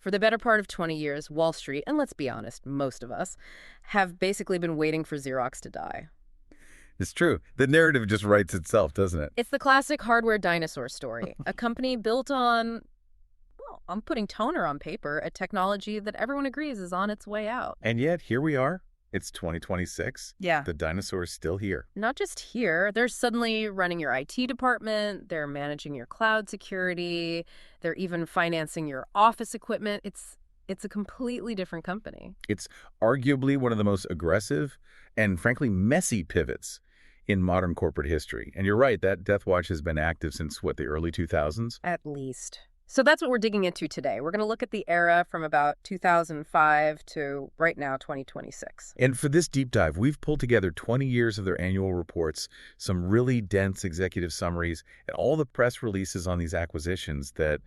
For the better part of 20 years, Wall Street, and let's be honest, most of us, have basically been waiting for Xerox to die. It's true. The narrative just writes itself, doesn't it? It's the classic hardware dinosaur story. A company built on, well, I'm putting toner on paper, a technology that everyone agrees is on its way out. And yet, here we are. It's 2026. Yeah. The dinosaur's still here. Not just here. They're suddenly running your IT department. They're managing your cloud security. They're even financing your office equipment. It's a completely different company. It's arguably one of the most aggressive and, frankly, messy pivots in modern corporate history. And you're right, that death watch has been active since, what, the early 2000s? At least. So that's what we're digging into today. We're going to look at the era from about 2005 to right now, 2026. And for this deep dive, we've pulled together 20 years of their annual reports, some really dense executive summaries, and all the press releases on these acquisitions that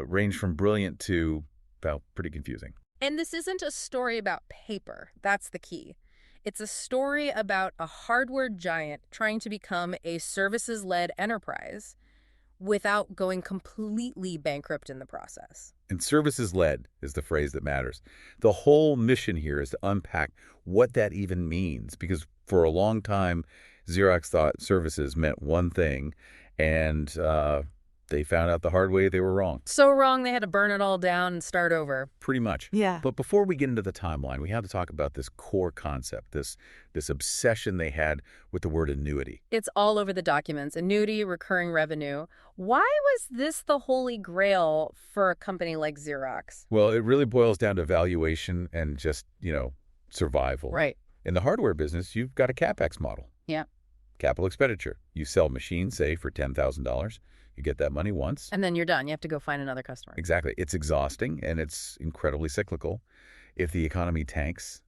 range from brilliant to, well, pretty confusing. And this isn't a story about paper. That's the key. It's a story about a hardware giant trying to become a services-led enterprise without going completely bankrupt in the process. And services-led is the phrase that matters. The whole mission here is to unpack what that even means, because for a long time, Xerox thought services meant one thing, and they found out the hard way they were wrong. So wrong they had to burn it all down and start over. Pretty much. Yeah. But before we get into the timeline, we have to talk about this core concept, this obsession they had with the word annuity. It's all over the documents. Annuity, recurring revenue. Why was this the holy grail for a company like Xerox? Well, it really boils down to valuation and just, survival. Right. In the hardware business, you've got a CapEx model. Yeah. Capital expenditure. You sell machines, say, for $10,000. You get that money once. And then you're done. You have to go find another customer. Exactly. It's exhausting, and it's incredibly cyclical. If the economy tanks,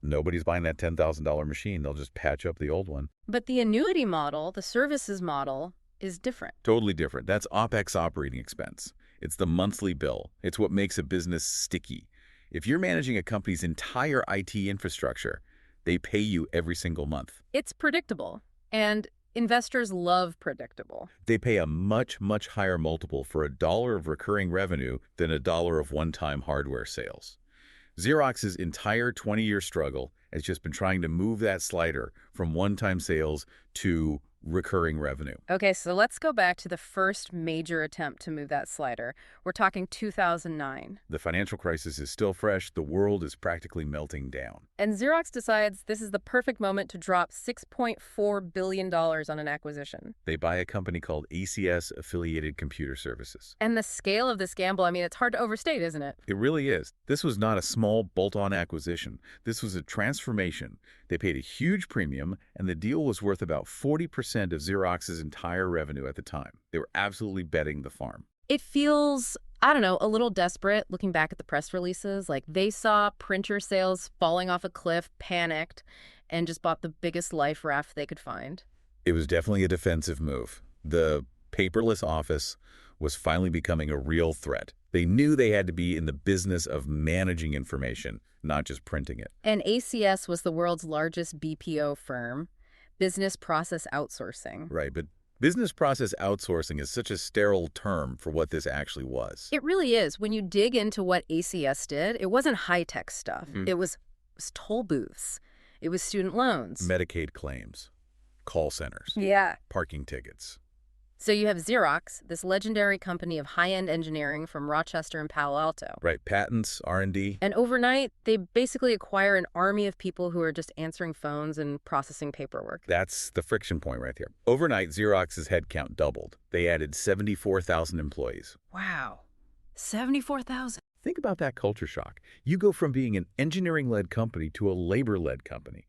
nobody's buying that $10,000 machine. They'll just patch up the old one. But the annuity model, the services model, is different. Totally different. That's OpEx operating expense. It's the monthly bill. It's what makes a business sticky. If you're managing a company's entire IT infrastructure, they pay you every single month. It's predictable, and investors love predictable. They pay a much, much higher multiple for $1 of recurring revenue than $1 of one-time hardware sales. Xerox's entire 20-year struggle has just been trying to move that slider from one-time sales to recurring revenue. Okay, so let's go back to the first major attempt to move that slider. We're talking 2009. The financial crisis is still fresh. The world is practically melting down. And Xerox decides this is the perfect moment to drop $6.4 billion on an acquisition. They buy a company called ACS Affiliated Computer Services. And the scale of this gamble, I mean, it's hard to overstate, isn't it? It really is. This was not a small bolt-on acquisition. This was a transformation. They paid a huge premium, and the deal was worth about 40% of Xerox's entire revenue at the time. They were absolutely betting the farm. It feels, I don't know, a little desperate looking back at the press releases. Like they saw printer sales falling off a cliff, panicked, and just bought the biggest life raft they could find. It was definitely a defensive move. The paperless office was finally becoming a real threat. They knew they had to be in the business of managing information, not just printing it. And ACS was the world's largest BPO firm, business process outsourcing. Right, but business process outsourcing is such a sterile term for what this actually was. It really is. When you dig into what ACS did, it wasn't high-tech stuff. It was toll booths. It was student loans. Medicaid claims, call centers, Yeah. parking tickets. So you have Xerox, this legendary company of high-end engineering from Rochester and Palo Alto. Right, patents, R&D. And overnight, they basically acquire an army of people who are just answering phones and processing paperwork. That's the friction point right there. Overnight, Xerox's headcount doubled. They added 74,000 employees. Wow. 74,000. Think about that culture shock. You go from being an engineering-led company to a labor-led company.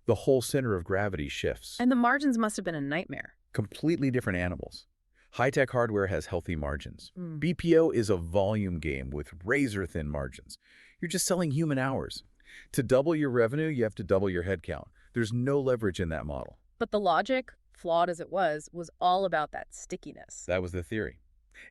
The whole center of gravity shifts. And the margins must have been a nightmare. Completely different animals. High-tech hardware has healthy margins. BPO is a volume game with razor-thin margins. You're just selling human hours. To double your revenue, you have to double your headcount. There's no leverage in that model. But the logic, flawed as it was all about that stickiness. That was the theory.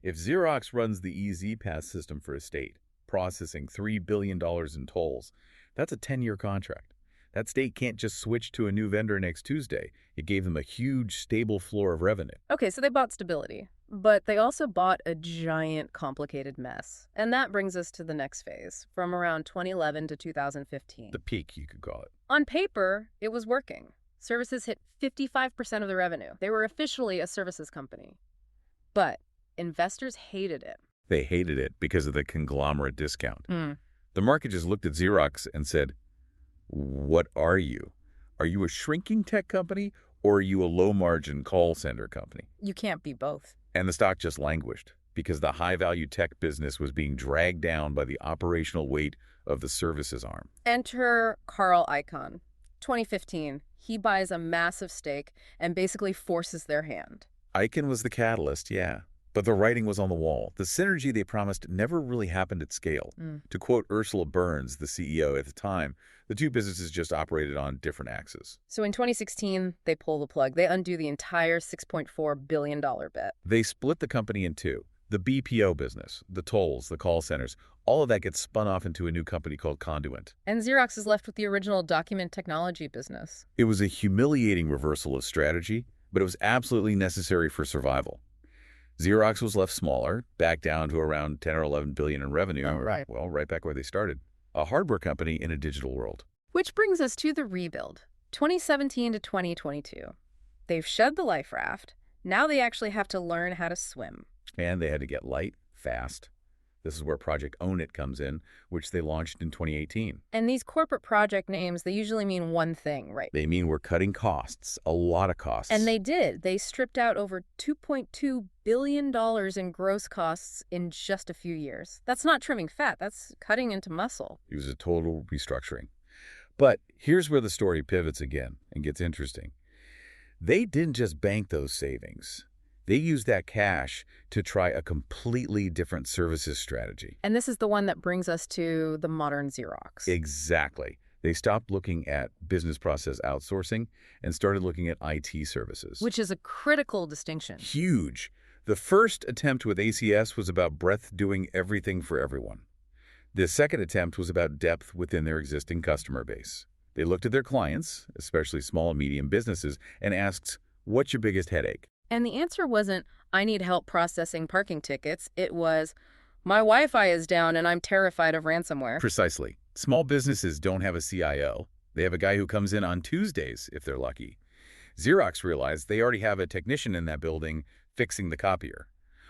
If Xerox runs the EZ Pass system for a state, processing $3 billion in tolls, that's a 10-year contract. That state can't just switch to a new vendor next Tuesday. It gave them a huge, stable floor of revenue. Okay, so they bought stability, but they also bought a giant, complicated mess. And that brings us to the next phase, from around 2011 to 2015. The peak, you could call it. On paper, it was working. Services hit 55% of the revenue. They were officially a services company. But investors hated it. They hated it because of the conglomerate discount. Mm. The market just looked at Xerox and said, what are you? Are you a shrinking tech company or are you a low-margin call center company? You can't be both. And the stock just languished because the high-value tech business was being dragged down by the operational weight of the services arm. Enter Carl Icahn. 2015, he buys a massive stake and basically forces their hand. Icahn was the catalyst, yeah. But the writing was on the wall. The synergy they promised never really happened at scale. To quote Ursula Burns, the CEO at the time, the two businesses just operated on different axes. So in 2016, they pull the plug. They undo the entire $6.4 billion bet. They split the company in two. The BPO business, the tolls, the call centers, all of that gets spun off into a new company called Conduent. And Xerox is left with the original document technology business. It was a humiliating reversal of strategy, but it was absolutely necessary for survival. Xerox was left smaller, back down to around 10 or 11 billion in revenue. Oh, right. Well, right back where they started. A hardware company in a digital world. Which brings us to the rebuild, 2017 to 2022. They've shed the life raft. Now they actually have to learn how to swim. And they had to get light, fast. This is where Project Own It comes in, which they launched in 2018. And these corporate project names, they usually mean one thing, right? They mean we're cutting costs, a lot of costs. And they did. They stripped out over $2.2 billion in gross costs in just a few years. That's not trimming fat. That's cutting into muscle. It was a total restructuring. But here's where the story pivots again and gets interesting. They didn't just bank those savings. They used that cash to try a completely different services strategy. And this is the one that brings us to the modern Xerox. Exactly. They stopped looking at business process outsourcing and started looking at IT services. Which is a critical distinction. Huge. The first attempt with ACS was about breadth, doing everything for everyone. The second attempt was about depth within their existing customer base. They looked at their clients, especially small and medium businesses, and asked, what's your biggest headache? And the answer wasn't, I need help processing parking tickets. It was, my Wi-Fi is down and I'm terrified of ransomware. Precisely. Small businesses don't have a CIO. They have a guy who comes in on Tuesdays, if they're lucky. Xerox realized they already have a technician in that building fixing the copier.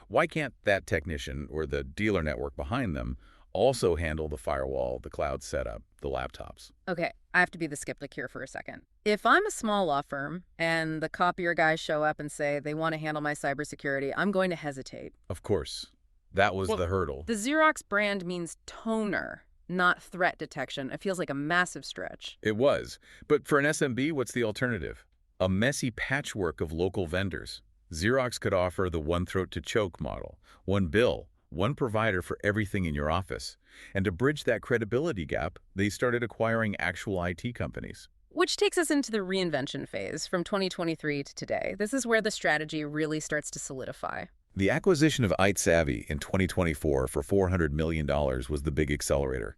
Why can't that technician, or the dealer network behind them, also handle the firewall, the cloud setup, the laptops? Okay, I have to be the skeptic here for a second. If I'm a small law firm and the copier guys show up and say they want to handle my cybersecurity, I'm going to hesitate. Of course. That was the hurdle. The Xerox brand means toner, not threat detection. It feels like a massive stretch. It was. But for an SMB, what's the alternative? A messy patchwork of local vendors. Xerox could offer the one-throat-to-choke model. One bill, one provider for everything in your office. And to bridge that credibility gap, they started acquiring actual IT companies. Which takes us into the reinvention phase from 2023 to today. This is where the strategy really starts to solidify. The acquisition of iSavvy in 2024 for $400 million was the big accelerator.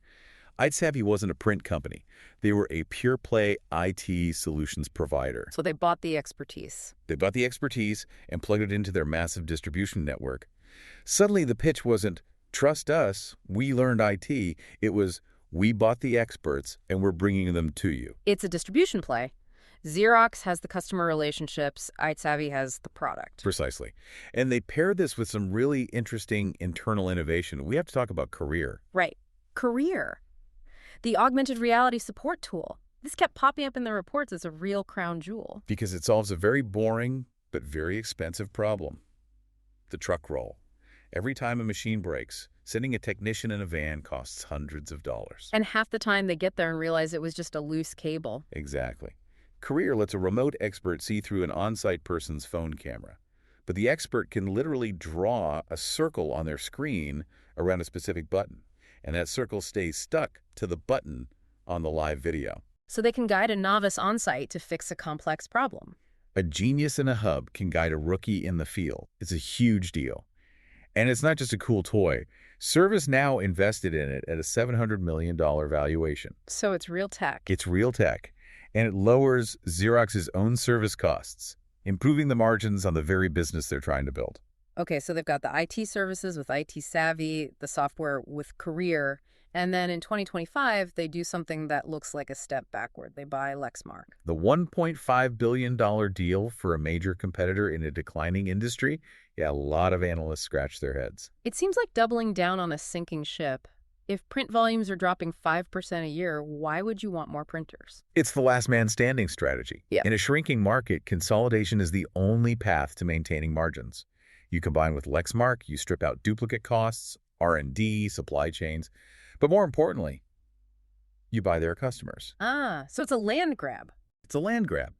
iSavvy wasn't a print company. They were a pure-play IT solutions provider. So they bought the expertise. They bought the expertise and plugged it into their massive distribution network. Suddenly, the pitch wasn't, trust us, we learned IT. It was, we bought the experts and we're bringing them to you. It's a distribution play. Xerox has the customer relationships, iSavvy has the product. Precisely. And they paired this with some really interesting internal innovation. We have to talk about CareAR. Right. CareAR. The augmented reality support tool. This kept popping up in the reports as a real crown jewel. Because it solves a very boring but very expensive problem. The truck roll. Every time a machine breaks, sending a technician in a van costs hundreds of dollars. And half the time they get there and realize it was just a loose cable. Exactly. CareAR lets a remote expert see through an on-site person's phone camera. But the expert can literally draw a circle on their screen around a specific button. And that circle stays stuck to the button on the live video. So they can guide a novice on-site to fix a complex problem. A genius in a hub can guide a rookie in the field. It's a huge deal. And it's not just a cool toy. ServiceNow invested in it at a $700 million valuation. So it's real tech. It's real tech. And it lowers Xerox's own service costs, improving the margins on the very business they're trying to build. Okay, so they've got the IT services with IT Savvy, the software with CareAR, and then in 2025, they do something that looks like a step backward. They buy Lexmark. The $1.5 billion deal for a major competitor in a declining industry, yeah, a lot of analysts scratch their heads. It seems like doubling down on a sinking ship. If print volumes are dropping 5% a year, why would you want more printers? It's the last man standing strategy. Yeah. In a shrinking market, consolidation is the only path to maintaining margins. You combine with Lexmark, you strip out duplicate costs, R&D, supply chains, but more importantly, you buy their customers. Ah, so it's a land grab. It's a land grab.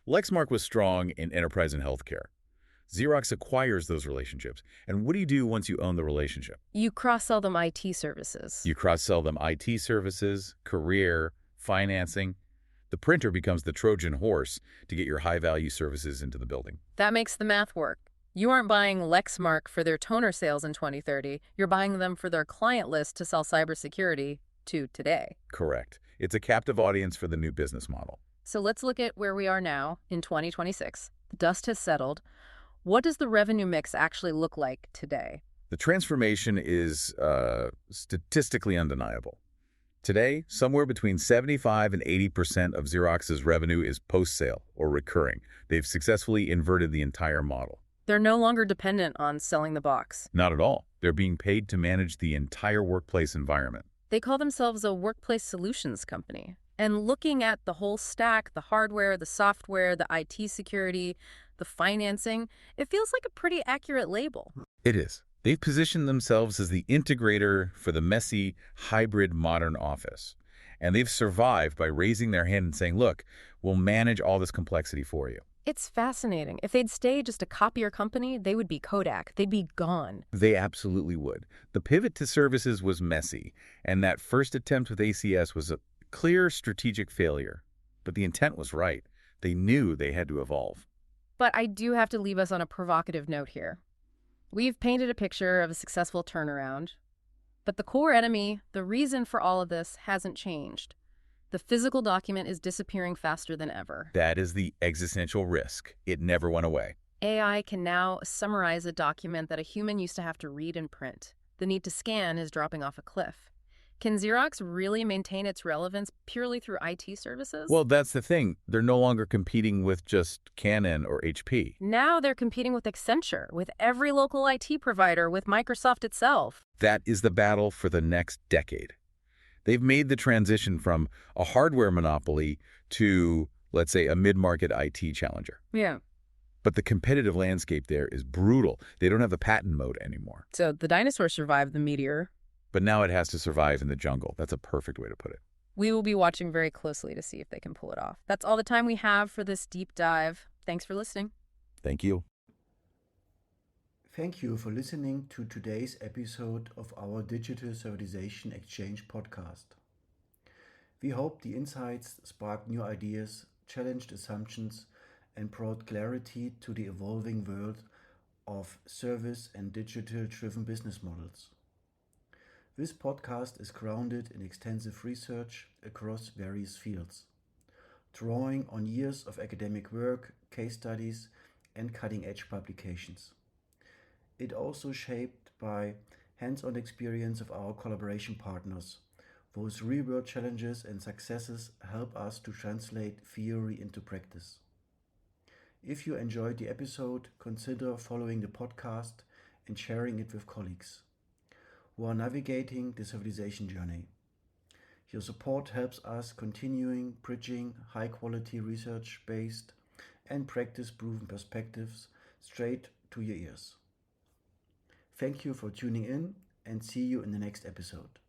Lexmark was strong in enterprise and healthcare. Xerox acquires those relationships. And what do you do once you own the relationship? You cross-sell them IT services. You cross-sell them IT services, career, financing. The printer becomes the Trojan horse to get your high-value services into the building. That makes the math work. You aren't buying Lexmark for their toner sales in 2030. You're buying them for their client list to sell cybersecurity to today. Correct. It's a captive audience for the new business model. So let's look at where we are now in 2026. The dust has settled. What does the revenue mix actually look like today? The transformation is statistically undeniable. Today, somewhere between 75 and 80% of Xerox's revenue is post-sale or recurring. They've successfully inverted the entire model. They're no longer dependent on selling the box. Not at all. They're being paid to manage the entire workplace environment. They call themselves a workplace solutions company. And looking at the whole stack, the hardware, the software, the IT security, the financing, it feels like a pretty accurate label. It is. They've positioned themselves as the integrator for the messy, hybrid modern office. And they've survived by raising their hand and saying, look, we'll manage all this complexity for you. It's fascinating. If they'd stay just a copier company, they would be Kodak. They'd be gone. They absolutely would. The pivot to services was messy, and that first attempt with ACS was a clear strategic failure. But the intent was right. They knew they had to evolve. But I do have to leave us on a provocative note here. We've painted a picture of a successful turnaround, but the core enemy, the reason for all of this, hasn't changed. The physical document is disappearing faster than ever. That is the existential risk. It never went away. AI can now summarize a document that a human used to have to read and print. The need to scan is dropping off a cliff. Can Xerox really maintain its relevance purely through IT services? Well, that's the thing. They're no longer competing with just Canon or HP. Now they're competing with Accenture, with every local IT provider, with Microsoft itself. That is the battle for the next decade. They've made the transition from a hardware monopoly to, let's say, a mid-market IT challenger. Yeah. But the competitive landscape there is brutal. They don't have the patent moat anymore. So the dinosaur survived the meteor. But now it has to survive in the jungle. That's a perfect way to put it. We will be watching very closely to see if they can pull it off. That's all the time we have for this deep dive. Thanks for listening. Thank you. Thank you for listening to today's episode of our Digital Servitization Exchange podcast. We hope the insights sparked new ideas, challenged assumptions, and brought clarity to the evolving world of service and digital-driven business models. This podcast is grounded in extensive research across various fields, drawing on years of academic work, case studies, and cutting-edge publications. It also shaped by hands-on experience of our collaboration partners, whose real-world challenges and successes help us to translate theory into practice. If you enjoyed the episode, consider following the podcast and sharing it with colleagues who are navigating the civilization journey. Your support helps us continuing bridging high-quality research-based and practice-proven perspectives straight to your ears. Thank you for tuning in and see you in the next episode.